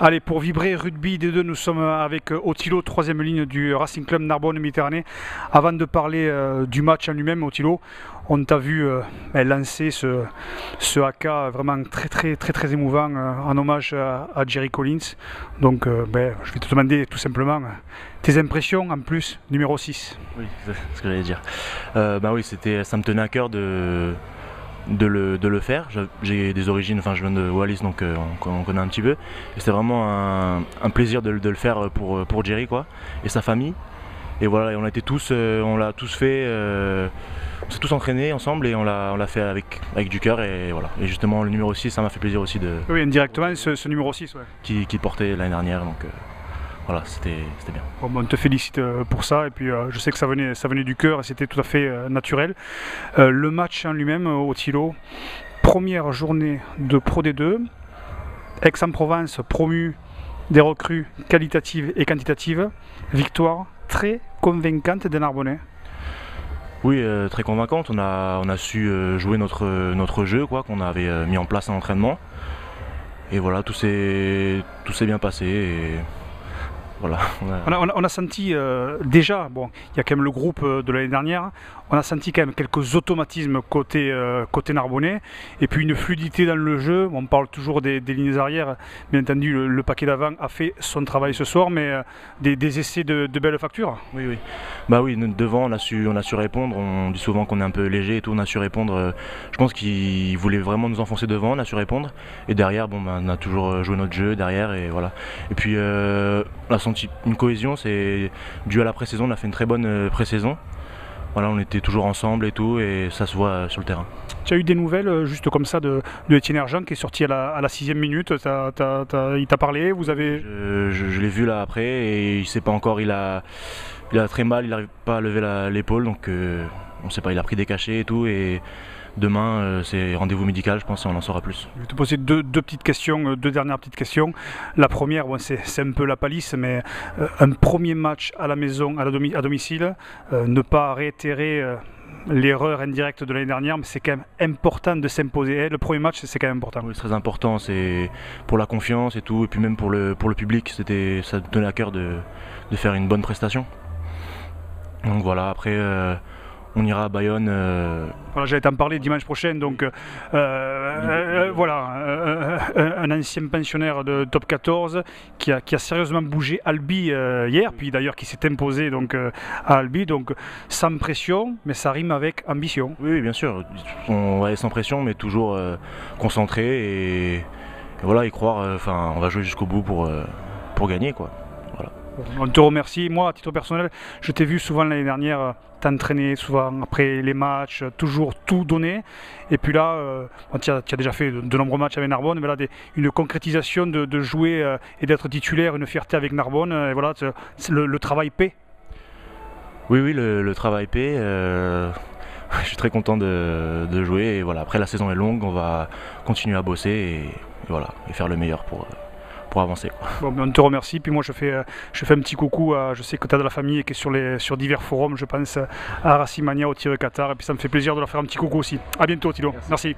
Allez, pour vibrer rugby D2, nous sommes avec Othilo, troisième ligne du Racing Club Narbonne-Méditerranée. Avant de parler du match en lui-même, Othilo, on t'a vu lancer ce haka vraiment très émouvant en hommage à Jerry Collins. Donc je vais te demander tout simplement tes impressions en plus, numéro 6. Oui, c'est ce que j'allais dire. Oui, ça me tenait à cœur de le faire. J'ai des origines, je viens de Wallis, donc on connaît un petit peu. Et c'était vraiment un plaisir de le faire pour Jerry, quoi, et sa famille. Et voilà, et on l'a tous fait, on s'est tous entraînés ensemble et on l'a fait avec du cœur. Et voilà. Et justement, le numéro 6, ça m'a fait plaisir aussi Oui, indirectement, ce numéro 6, ouais. Qui portait l'année dernière. Donc, voilà, c'était bien. Bon, on te félicite pour ça, et puis je sais que ça venait du cœur et c'était tout à fait naturel. Le match en lui-même, Othilo, première journée de Pro D2, Aix-en-Provence promu des recrues qualitatives et quantitatives, victoire très convaincante des Narbonnais. Oui, très convaincante. On a su jouer notre jeu, quoi, qu'on avait mis en place en entraînement. Et voilà, tout s'est bien passé. Et voilà. On a senti déjà, bon, il y a quand même le groupe de l'année dernière, on a senti quand même quelques automatismes côté narbonnais, et puis une fluidité dans le jeu. On parle toujours des lignes arrières, bien entendu le paquet d'avant a fait son travail ce soir, mais des essais de belles factures. Oui, oui. Bah oui, devant on a su répondre. On dit souvent qu'on est un peu léger et tout, on a su répondre. Je pense qu'ils voulaient vraiment nous enfoncer devant, on a su répondre. Et derrière, on a toujours joué notre jeu derrière, et voilà. Et puis on a senti une cohésion, c'est dû à la pré-saison, on a fait une très bonne pré-saison. Voilà, on était toujours ensemble et tout, et ça se voit sur le terrain. Tu as eu des nouvelles juste comme ça de Etienne Erjean qui est sorti à la 6e minute, il t'a parlé, vous avez... Je l'ai vu là après, et il sait pas encore, il a très mal, il n'arrive pas à lever l'épaule, donc on sait pas, il a pris des cachets et tout, et demain c'est rendez-vous médical, je pense, et on en saura plus. Je vais te poser deux dernières petites questions. La première, bon, c'est un peu la palisse, mais un premier match à la maison, à domicile, ne pas réitérer l'erreur indirecte de l'année dernière, mais c'est quand même important de s'imposer. Le premier match, c'est quand même important. Oui, c'est très important, c'est pour la confiance et tout, et puis même pour le public, ça tenait à cœur de faire une bonne prestation. Donc voilà, après on ira à Bayonne. Voilà, j'allais t'en parler dimanche prochain, donc voilà, un ancien pensionnaire de top 14 qui a sérieusement bougé Albi hier, puis d'ailleurs qui s'est imposé donc, à Albi, donc sans pression, mais ça rime avec ambition. Oui, bien sûr, on va aller sans pression, mais toujours concentré, et voilà, y croire, on va jouer jusqu'au bout pour gagner, quoi. Voilà. On te remercie. Moi, à titre personnel, je t'ai vu souvent l'année dernière t'entraîner, souvent après les matchs, toujours tout donner. Et puis là, tu as déjà fait de nombreux matchs avec Narbonne, mais là, une concrétisation de jouer et d'être titulaire, une fierté avec Narbonne. Et voilà, le travail paie. Oui, le travail paie. Je suis très content de jouer. Et voilà, après, la saison est longue, on va continuer à bosser et voilà, et faire le meilleur pour avancer, quoi. Bon, ben on te remercie, puis moi je fais un petit coucou je sais que tu as de la famille et qui est sur divers forums, je pense à Racimania, au Tir Qatar, et puis ça me fait plaisir de leur faire un petit coucou aussi. A bientôt Thilo, merci.